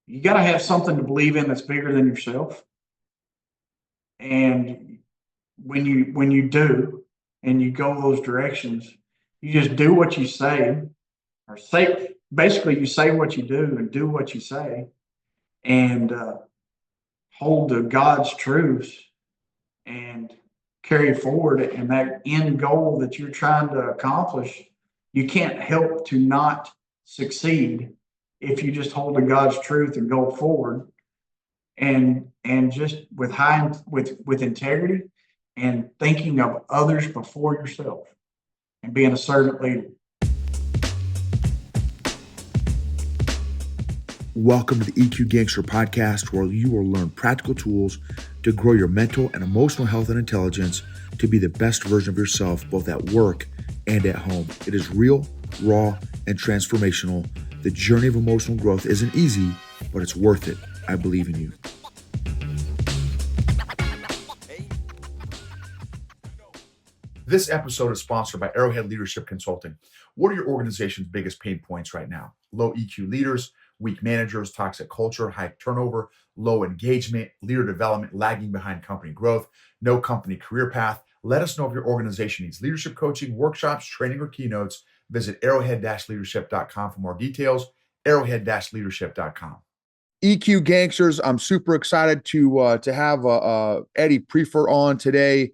you got to have something to believe in that's bigger than yourself. And when you do, and you go those directions, you just do what you say, or say basically you say what you do and do what you say, and hold to God's truths and carry forward. And that end goal that you're trying to accomplish, you can't help to not succeed if you just hold to God's truth and go forward, and just with with integrity and thinking of others before yourself and being a servant leader. Welcome to the EQ Gangster podcast, where you will learn practical tools to grow your mental and emotional health and intelligence to be the best version of yourself, both at work and at home. It is real, raw, and transformational. The journey of emotional growth isn't easy, but it's worth it. I believe in you. This episode is sponsored by Arrowhead Leadership Consulting. What are your organization's biggest pain points right now? Low EQ leaders, weak managers, toxic culture, high turnover, low engagement, leader development, lagging behind company growth, no company career path. Let us know if your organization needs leadership coaching, workshops, training, or keynotes. Visit arrowhead-leadership.com for more details. Arrowhead-leadership.com. EQ Gangsters, I'm super excited to have Eddie Prefer on today.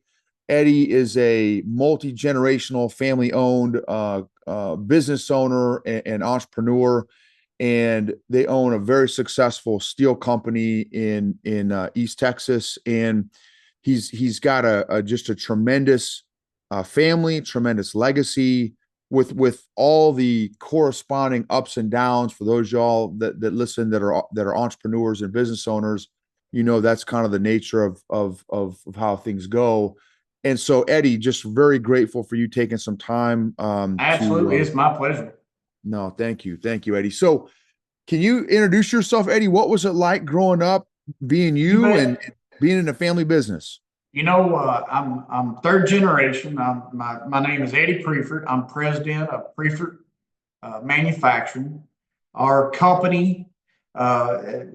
Eddie is a multi-generational, family-owned business owner and entrepreneur, and they own a very successful steel company in East Texas. And he's got just a tremendous family, tremendous legacy with all the corresponding ups and downs. For those y'all that listen that are entrepreneurs and business owners, that's kind of the nature of how things go. And so, Eddie, just very grateful for you taking some time. Absolutely, it's my pleasure. No, thank you, Eddie. So, can you introduce yourself, Eddie? What was it like growing up, being you and being in a family business? I'm third generation. My name is Eddie Prefer. I'm president of Prefer Manufacturing. Our company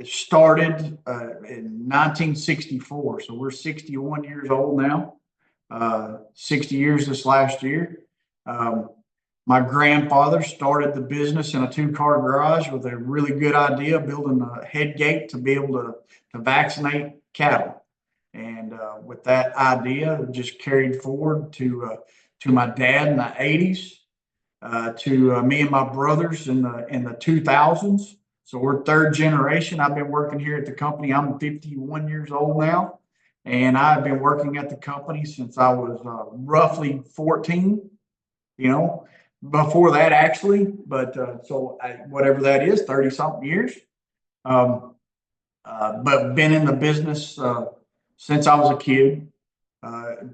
started in 1964, so we're 61 years old now. 60 years this last year. My grandfather started the business in a two-car garage with a really good idea, building a head gate to be able to vaccinate cattle. And with that idea, it just carried forward to my dad in the 80s, to me and my brothers in the 2000s. So we're third generation. I've been working here at the company. I'm 51 years old now. And I've been working at the company since I was roughly 14, before that actually, but whatever that is, 30 something years. But been in the business since I was a kid,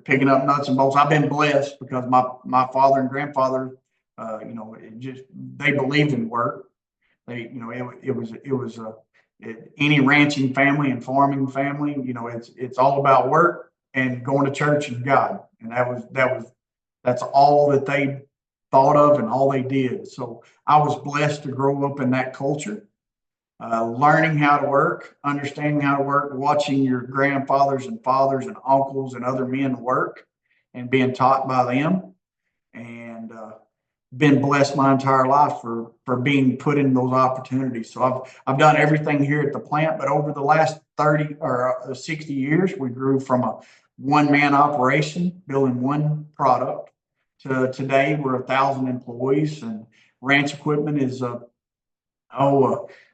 picking up nuts and bolts. I've been blessed because my father and grandfather, they believed in work. It was any ranching family and farming family, it's all about work and going to church and God. And that's all that they thought of and all they did. So I was blessed to grow up in that culture, learning how to work, understanding how to work, watching your grandfathers and fathers and uncles and other men work and being taught by them. And been blessed my entire life for being put in those opportunities. So I've done everything here at the plant, but over the last 30 or 60 years, we grew from a one-man operation building one product to today we're 1,000 employees, and ranch equipment is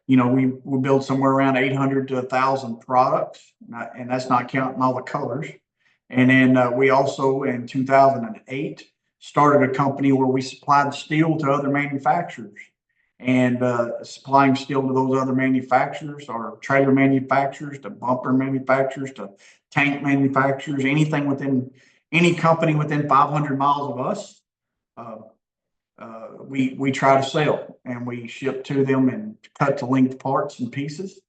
we build somewhere around 800 to 1,000 products, and that's not counting all the colors. And then we also in 2008 started a company where we supplied steel to other manufacturers, and supplying steel to those other manufacturers, or trailer manufacturers, to bumper manufacturers, to tank manufacturers, any company within 500 miles of us. We try to sell, and we ship to them in cut to length parts and pieces.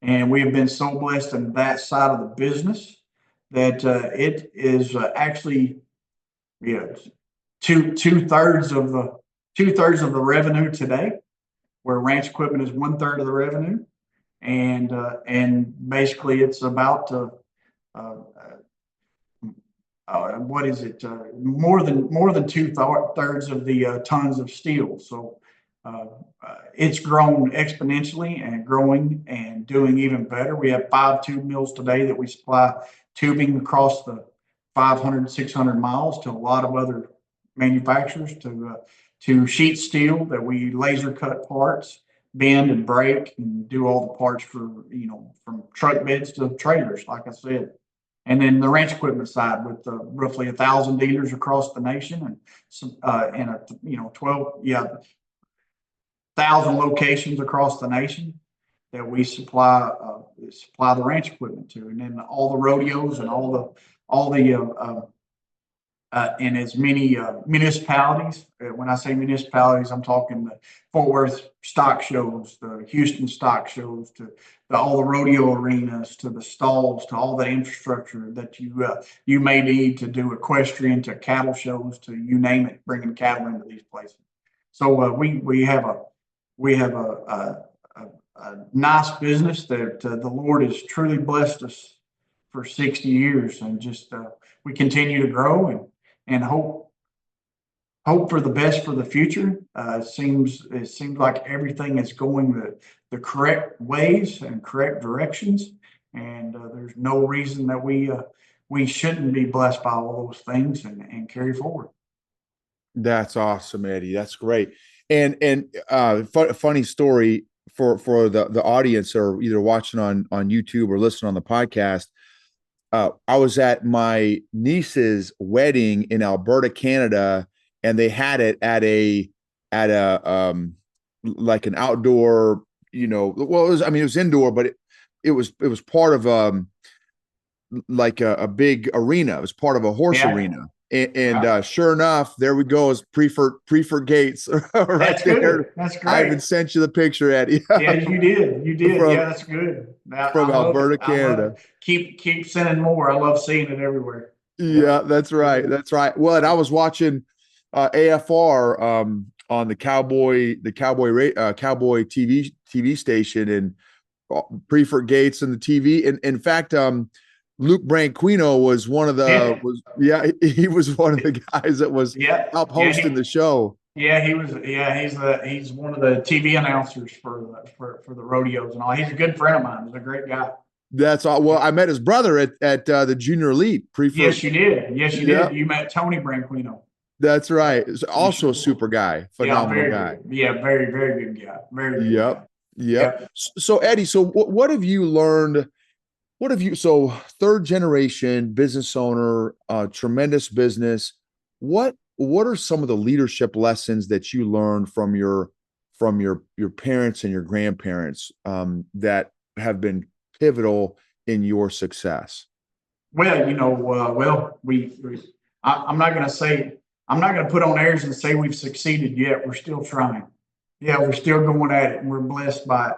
And we have been so blessed in that side of the business that it is actually, two-thirds of the revenue today, where ranch equipment is 1/3 of the revenue. and basically it's about uh, what is it? More than two-thirds of the tons of steel. So it's grown exponentially and growing and doing even better. We have 5 tube mills today that we supply tubing across the 500, 600 miles to a lot of other manufacturers, to sheet steel that we laser cut parts, bend and break, and do all the parts for, from truck beds to trailers, like I said. And then the ranch equipment side with roughly 1,000 dealers across the nation, and some, and 1,000 locations across the nation that we supply the ranch equipment to, and then all the rodeos and and as many municipalities. When I say municipalities, I'm talking the Fort Worth stock shows, the Houston stock shows, to all the rodeo arenas, to the stalls, to all the infrastructure that you may need to do equestrian, to cattle shows, to you name it, bringing cattle into these places. So we have a nice business that the Lord has truly blessed us for 60 years, and just we continue to grow and hope for the best for the future. It seems like everything is going the correct ways and correct directions, and there's no reason that we shouldn't be blessed by all those things and carry forward. That's awesome, Eddie. That's great. And funny story for the audience, or either watching on YouTube or listening on the podcast. I was at my niece's wedding in Alberta, Canada, and they had it at a like an outdoor, well, it was indoor, but it was part of like a big arena. It was part of a horse arena. And sure enough, there we go. Is Prefer Gates right That's there. Good. That's great. I even sent you the picture, Eddie. Yeah, you did. You did. Yeah, that's good. From Alberta, Canada. Keep sending more. I love seeing it everywhere. Yeah, that's right. That's right. Well, and I was watching AFR on the Cowboy TV station, and Prefer Gates and the TV. And in fact, Luke Branquino was one of he was one of the guys that was up hosting the show. Yeah, he was. Yeah, he's one of the TV announcers for the rodeos and all. He's a good friend of mine. He's a great guy. That's all. Well, I met his brother at the Junior Elite. Yes, you did. Yes, you did. You met Tony Branquino. That's right. It's also a super guy, phenomenal guy. Yeah, very, very good guy. Very good. Yep. Yep. So Eddie, so what have you learned? So third generation business owner, tremendous business. What are some of the leadership lessons that you learned from your parents and your grandparents that have been pivotal in your success? Well, I'm not going to put on airs and say we've succeeded yet. We're still trying. Yeah, we're still going at it, and we're blessed by it.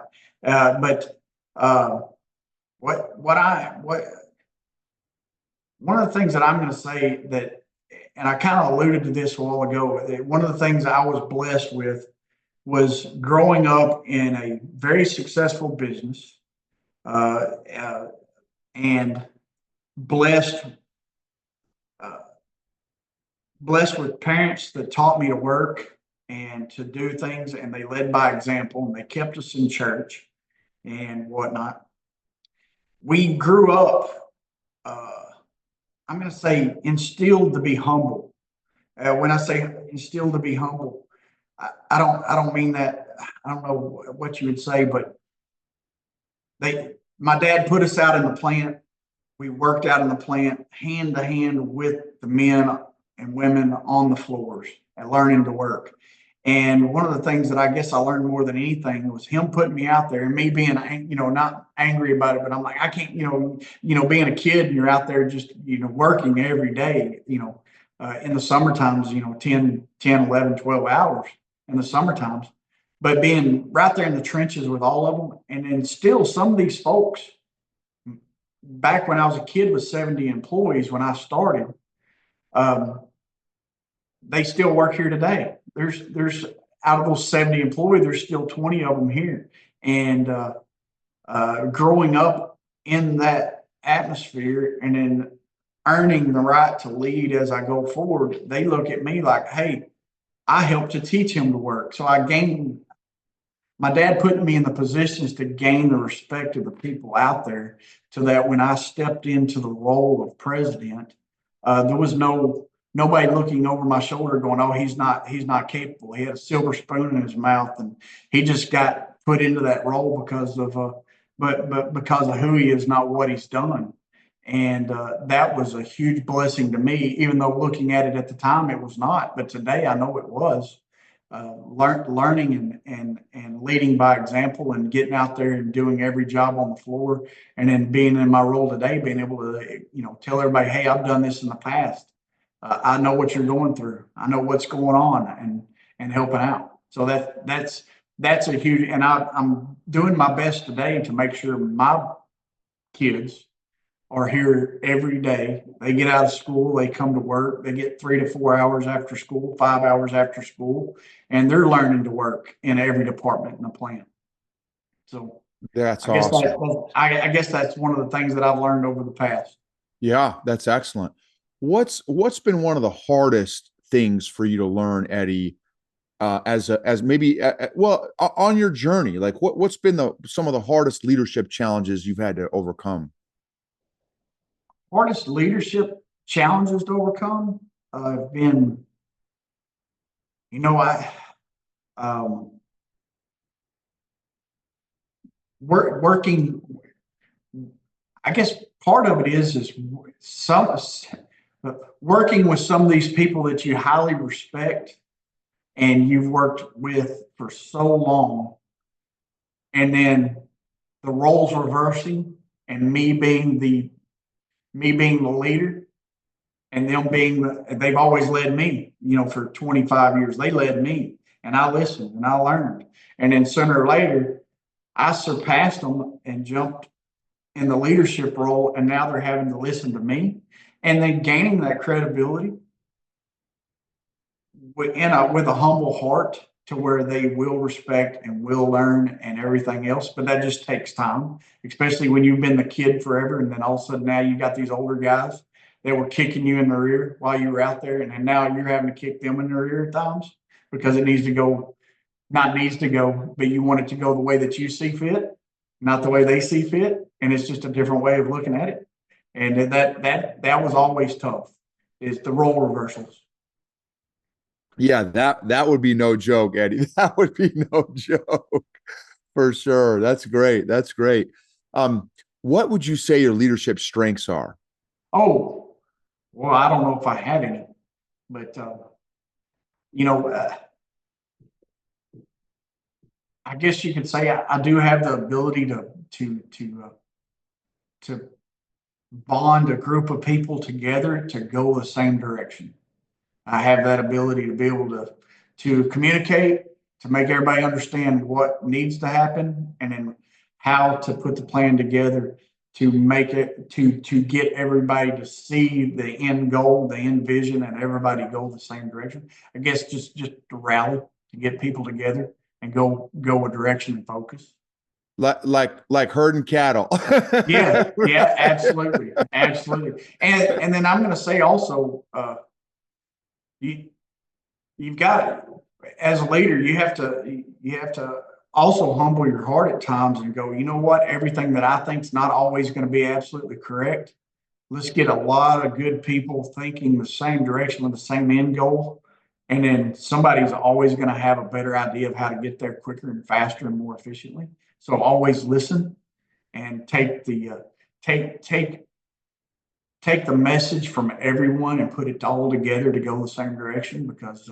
But one of the things that I'm going to say that, and I kind of alluded to this a while ago, one of the things I was blessed with was growing up in a very successful business, and blessed with parents that taught me to work and to do things, and they led by example, and they kept us in church and whatnot. We grew up, I'm going to say, instilled to be humble. When I say instilled to be humble, I don't mean that. I don't know what you would say, but my dad put us out in the plant. We worked out in the plant hand to hand with the men and women on the floors and learning to work. And one of the things that I guess I learned more than anything was him putting me out there, and me being, not angry about it, but I'm like, I can't, being a kid and you're out there just, working every day, in the summer times, 10, 11, 12 hours in the summer times, but being right there in the trenches with all of them. And then still some of these folks, back when I was a kid with 70 employees, when I started, they still work here today. There's out of those 70 employees, there's still 20 of them here. And growing up in that atmosphere and then earning the right to lead as I go forward, they look at me like, hey, I helped to teach him to work. So I gained, my dad put me in the positions to gain the respect of the people out there, so that when I stepped into the role of president, there was nobody looking over my shoulder going, oh, he's not capable. He had a silver spoon in his mouth, and he just got put into that role because of but because of who he is, not what he's done. And that was a huge blessing to me, even though looking at it at the time it was not. But today I know it was. Learning and leading by example, and getting out there and doing every job on the floor, and then being in my role today, being able to tell everybody, hey, I've done this in the past. I know what you're going through. I know what's going on, and helping out. So that's a huge. And I'm doing my best today to make sure my kids are here every day. They get out of school, they come to work, they get 3 to 4 hours after school, 5 hours after school, and they're learning to work in every department in the plant. So That's I guess awesome. I guess that's one of the things that I've learned over the past. Yeah, that's excellent. What's been one of the hardest things for you to learn, Eddie, as maybe well on your journey? Like what's been some of the hardest leadership challenges you've had to overcome? Hardest leadership challenges to overcome have been, I um, working. I guess part of it is some working with some of these people that you highly respect and you've worked with for so long, and then the roles reversing, and me being the leader, and them being they've always led me, for 25 years. They led me, and I listened and I learned. And then sooner or later, I surpassed them and jumped in the leadership role, and now they're having to listen to me, and then gaining that credibility with a humble heart, to where they will respect and will learn and everything else. But that just takes time, especially when you've been the kid forever, and then all of a sudden now you got these older guys that were kicking you in the rear while you were out there, and then now you're having to kick them in the rear at times, because it needs to go, not needs to go, but you want it to go the way that you see fit, not the way they see fit. And it's just a different way of looking at it. And that was always tough, is the role reversals. Yeah, that would be no joke, Eddie. That would be no joke for sure. That's great. That's great. What would you say your leadership strengths are? Oh, well, I don't know if I have any, but you know, uh, I guess you could say I do have the ability to bond a group of people together to go the same direction. I have that ability to be able to communicate, to make everybody understand what needs to happen, and then how to put the plan together to make it to get everybody to see the end goal, the end vision, and everybody go the same direction. I guess just to rally, to get people together and go a direction and focus. Like herding cattle. Yeah, yeah, absolutely, absolutely. And then I'm going to say also, you you've got, as a leader, you have to also humble your heart at times and go, you know what, everything that I think is not always going to be absolutely correct. Let's get a lot of good people thinking the same direction with the same end goal. And then somebody's always going to have a better idea of how to get there quicker and faster and more efficiently. So always listen, and take take take the message from everyone and put it all together to go the same direction. Because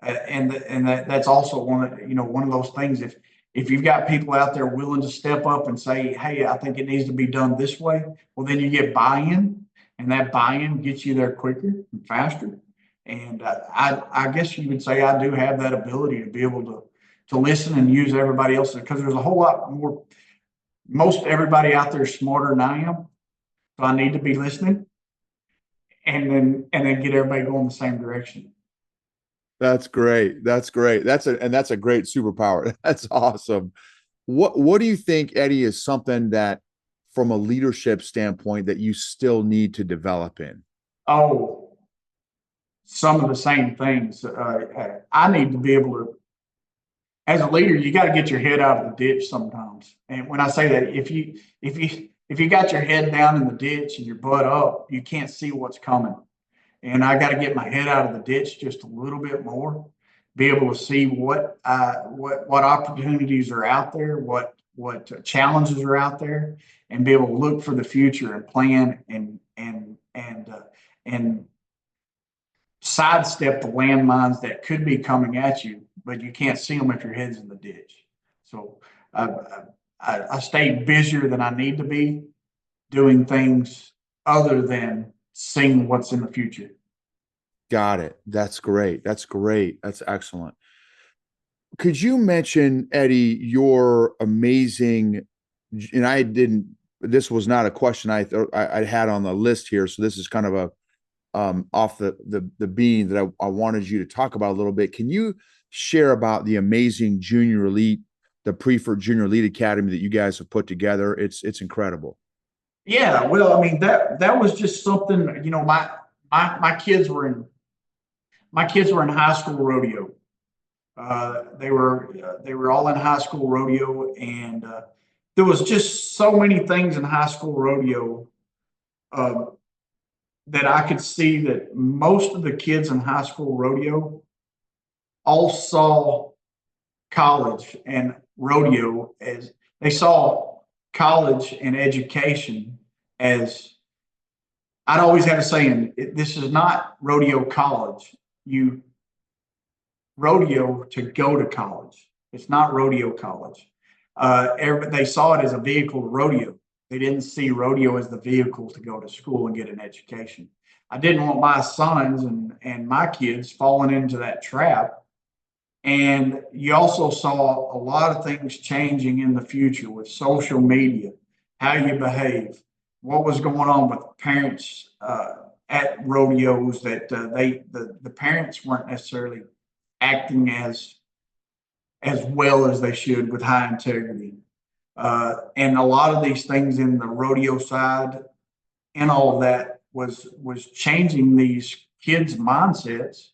that's also one of those things. If you've got people out there willing to step up and say, hey, I think it needs to be done this way, well, then you get buy-in, and that buy-in gets you there quicker and faster. And I guess you would say I do have that ability to be able to listen and use everybody else, because there's a whole lot more. Most everybody out there is smarter than I am, so I need to be listening, and then get everybody going the same direction. That's great. That's great. That's a great superpower. That's awesome. What do you think, Eddie, is something that from a leadership standpoint that you still need to develop in? Oh, some of the same things. I need to be able to, as a leader, you got to get your head out of the ditch sometimes. And when I say that, if you got your head down in the ditch and your butt up, you can't see what's coming. And I got to get my head out of the ditch just a little bit more, be able to see what opportunities are out there, what challenges are out there, and be able to look for the future and plan and sidestep the landmines that could be coming at you, but you can't see them if your head's in the ditch. So I, I stay busier than I need to be doing things other than seeing what's in the future. Got it. That's great. That's great. That's excellent. Could you mention, Eddie, your amazing, and I didn't, this was not a question I had on the list here. So this is kind of a off the bean that I wanted you to talk about a little bit. Can you share about the amazing Junior Elite, the Preferred Junior Elite Academy that you guys have put together? It's incredible. Yeah, well, I mean that was just something, my kids were in high school rodeo. They were all in high school rodeo, and there was just so many things in high school rodeo uh, that I could see that most of the kids in high school rodeo all saw college and rodeo as they saw college and education as I'd always had a saying, this is not rodeo college. You rodeo to go to college. It's not rodeo college. They saw it as a vehicle to rodeo. They didn't see rodeo as the vehicle to go to school and get an education. I didn't want my sons and my kids falling into that trap. And you also saw a lot of things changing in the future with social media, how you behave, what was going on with parents at rodeos that the parents weren't necessarily acting as well as they should with high integrity. And a lot of these things in the rodeo side and all of that was changing these kids' mindsets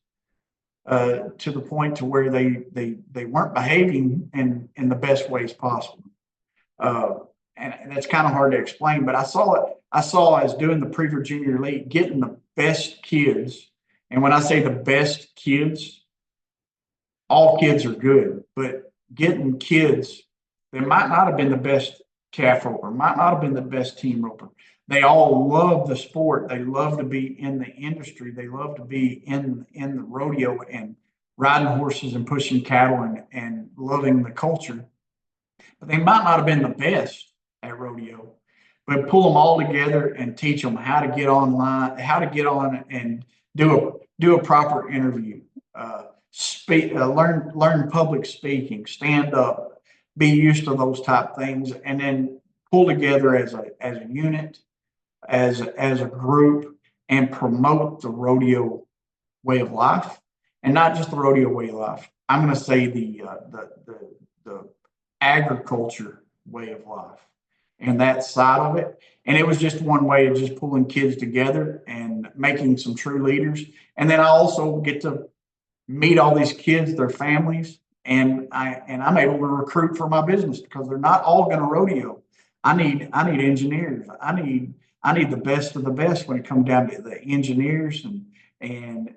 to the point to where they weren't behaving in the best ways possible. Uh, and that's kind of hard to explain, but I saw it. I saw as doing the Preferred Junior Elite, getting the best kids. And when I say the best kids, all kids are good, but getting kids that might not have been the best calf roper, might not have been the best team roper. They all love the sport. They love to be in the industry. They love to be in the rodeo and riding horses and pushing cattle and loving the culture. But they might not have been the best at rodeo, but pull them all together and teach them how to get online, how to get on and do a proper interview. Learn public speaking, stand up, be used to those type things, and then pull together as a unit, as a group, and promote the rodeo way of life, and not just the rodeo way of life. I'm going to say the agriculture way of life and that side of it. And it was just one way of just pulling kids together and making some true leaders. And then I also get to meet all these kids, their families, and I'm able to recruit for my business because they're not all going to rodeo. I need engineers. I need the best of the best when it comes down to the engineers and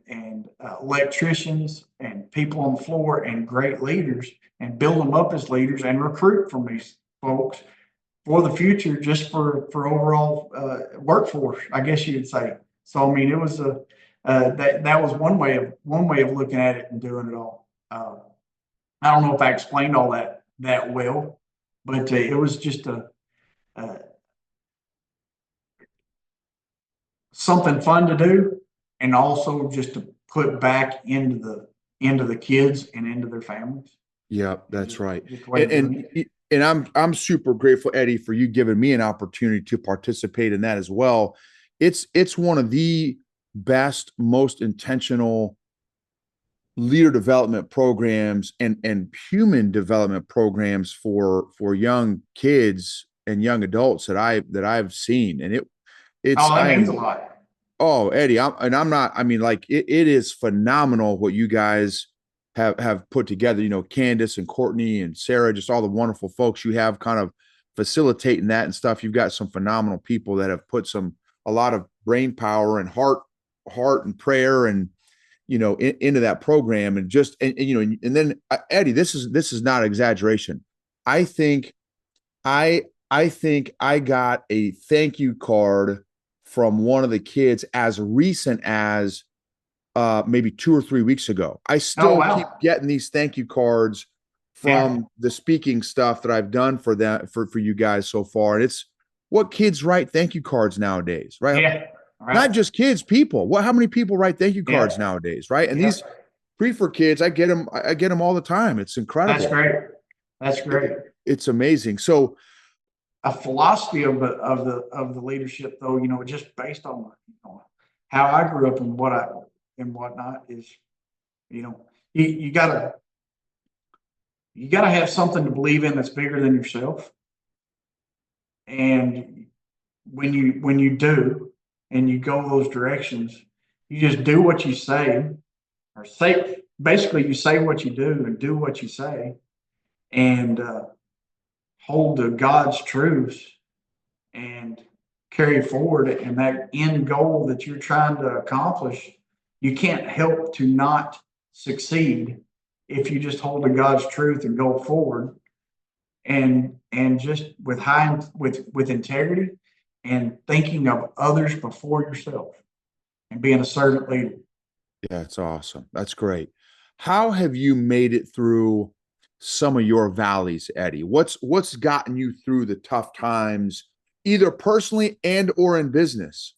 electricians and people on the floor and great leaders and build them up as leaders and recruit from these folks for the future, just for overall workforce, I guess you would say. So I mean, it was that was one way of looking at it and doing it all. I don't know if I explained all that well, but it was just uh, something fun to do, and also just to put back into the kids and into their families. Yeah, that's right. Just the way of doing it. And I'm super grateful, Eddie, for you giving me an opportunity to participate in that as well. It's one of the best, most intentional leader development programs and human development programs for young kids and young adults that I've seen. And it's Oh, that I means a am lot. oh, Eddie, I'm not, I mean, like it is phenomenal what you guys have put together, Candace and Courtney and Sarah, just all the wonderful folks you have kind of facilitating that and stuff. You've got some phenomenal people that have put a lot of brain power and heart and prayer and into that program. And just and then Eddie, this is not exaggeration. I think I think I got a thank you card from one of the kids as recent as maybe 2 or 3 weeks ago. I Oh, still keep wow. getting these thank you cards Yeah. from the speaking stuff that I've done for that for you guys so far. And it's what kids write thank you cards nowadays, right? Yeah. Right. Not just kids, people. How many people write thank you cards Yeah. nowadays, right? And Yeah. these pre-for kids, I get them all the time. It's That's incredible. great. That's great. It's amazing. So A philosophy of the leadership, though, just based on how I grew up and whatnot is, you know, you gotta have something to believe in that's bigger than yourself. And when you do and you go those directions, you just do what you say or say. Basically, you say what you do and do what you say, and hold to God's truths and carry forward. And that end goal that you're trying to accomplish, you can't help to not succeed if you just hold to God's truth and go forward and just with integrity and thinking of others before yourself and being a servant leader. that's awesome. That's great. How have you made it through some of your valleys, Eddie? What's gotten you through the tough times, either personally and or in business?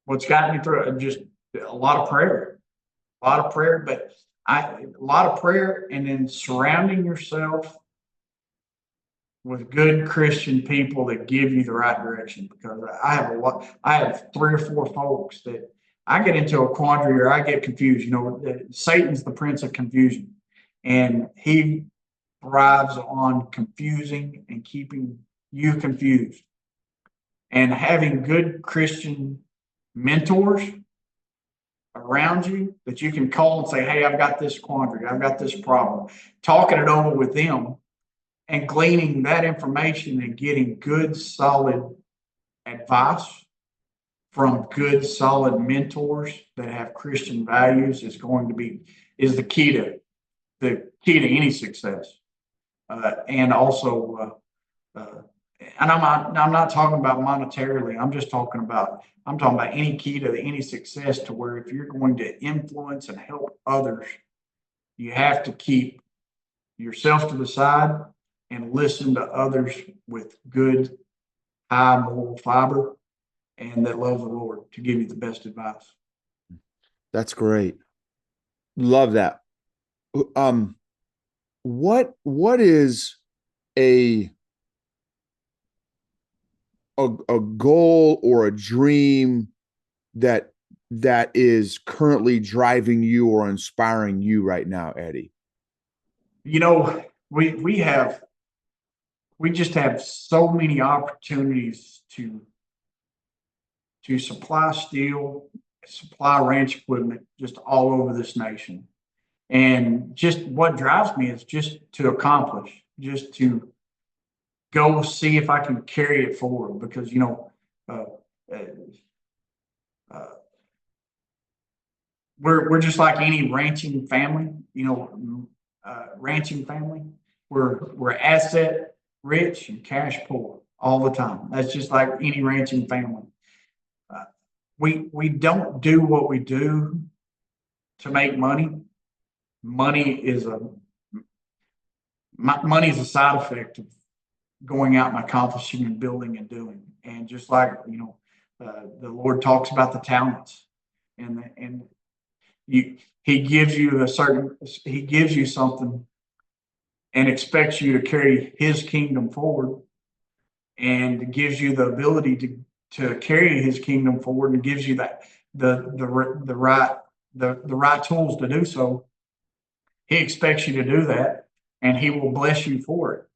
What's gotten me through it, just a lot of prayer, a lot of prayer, but a lot of prayer, and then surrounding yourself with good Christian people that give you the right direction. Because I have 3 or 4 folks that I get into a quandary or I get confused. Satan's the prince of confusion, and he thrives on confusing and keeping you confused. And having good Christian mentors around you that you can call and say, "Hey, I've got this quandary, I've got this problem," talking it over with them and gleaning that information and getting good, solid advice from good, solid mentors that have Christian values is the key to any success. And also, and I'm not talking about monetarily. I'm talking about any key to any success, to where if you're going to influence and help others, you have to keep yourself to the side and listen to others with good, high moral fiber and that love the Lord to give you the best advice. That's great. Love that. Um, what is a a goal or a dream that that is currently driving you or inspiring you right now, Eddie? You know, we we have we just have so many opportunities to supply steel, supply ranch equipment just all over this nation. And just what drives me is just to accomplish, just to go see if I can carry it forward. Because uh, uh, uh, we're just like any ranching family. Ranching family. We're asset rich and cash poor all the time. That's just like any ranching family. Uh, we don't do what we do to make money. Money is a money is a side effect of going out and accomplishing and building and doing. And just like the Lord talks about the talents, and He gives you He gives you something and expects you to carry His kingdom forward, and gives you the ability to carry His kingdom forward, and gives you that the right the right tools to do so, he expects you to do that, and he will bless you for it.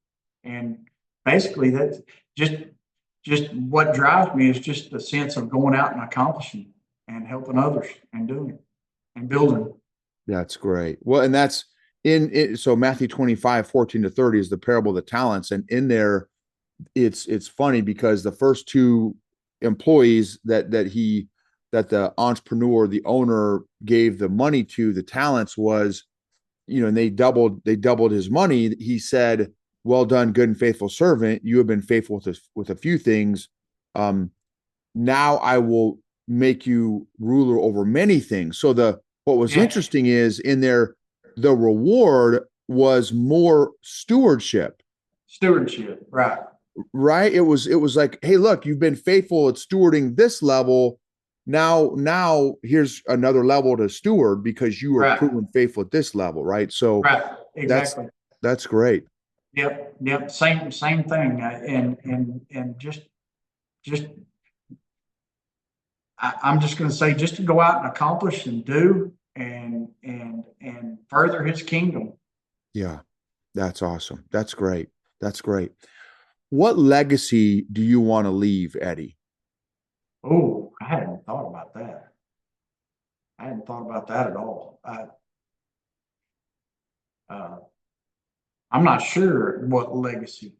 And basically, that's just what drives me is just the sense of going out and accomplishing and helping others and doing it and building. That's great. Well, and that's in it. So Matthew 25:14-30 is the parable of the talents. And in there, it's funny because the first two employees that the entrepreneur, the owner gave the money to, the talents was, and they doubled his money. He said, "Well done, good and faithful servant. You have been faithful with a few things. Now I will make you ruler over many things." So what was interesting is in there, the reward was more stewardship. Stewardship, right. Right. It was like, hey, look, you've been faithful at stewarding this level. Now here's another level to steward because you are proven faithful at this level. Right. So exactly. That's great. Yep. Same thing. And just I'm just going to say, just to go out and accomplish and do and further his kingdom. Yeah, that's awesome. That's great. That's great. What legacy do you want to leave, Eddie? Oh, I hadn't thought about that. I hadn't thought about that at all. I'm not sure what legacy.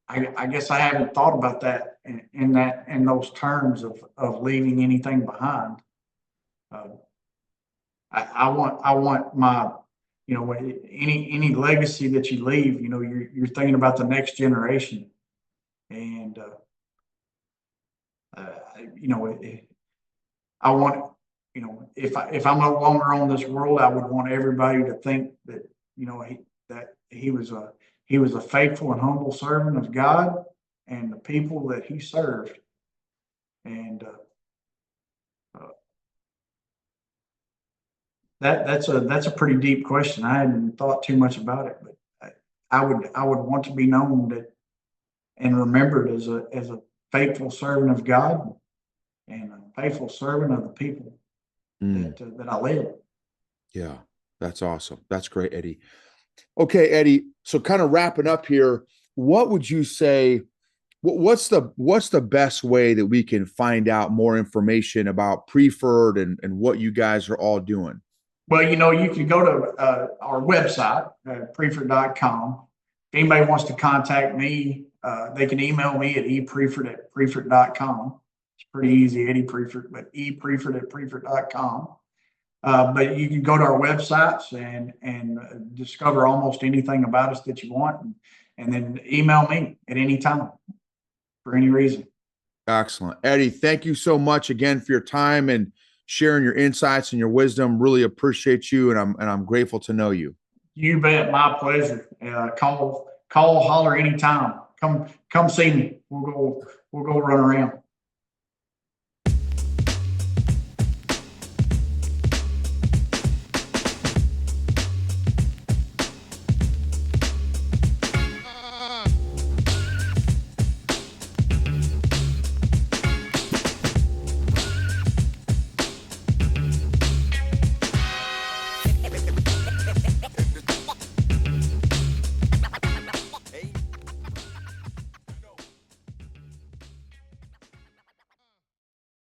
I guess I haven't thought about that in those terms of leaving anything behind. I want my, any legacy that you leave, you're thinking about the next generation, and I want, if I'm no longer on this world, I would want everybody to think that he was a faithful and humble servant of God and the people that he served. And that's a pretty deep question. I hadn't thought too much about it, but I would want to be known that and remembered as a faithful servant of God and a faithful servant of the people that I live. Yeah, that's awesome. That's great, Eddie. Okay, Eddie. So kind of wrapping up here, what would you say? What's the best way that we can find out more information about Preferred and what you guys are all doing? Well, you can go to our website, preferred.com. If anybody wants to contact me, they can email me at epreferred@preferred.com. It's pretty easy, Eddie Preferred, but epreferred@preferred.com. But you can go to our websites and discover almost anything about us that you want, and then email me at any time for any reason. Excellent. Eddie, thank you so much again for your time and sharing your insights and your wisdom. Really appreciate you, and I'm grateful to know you. You bet. My pleasure. Call, holler anytime. Come see me. We'll go run around.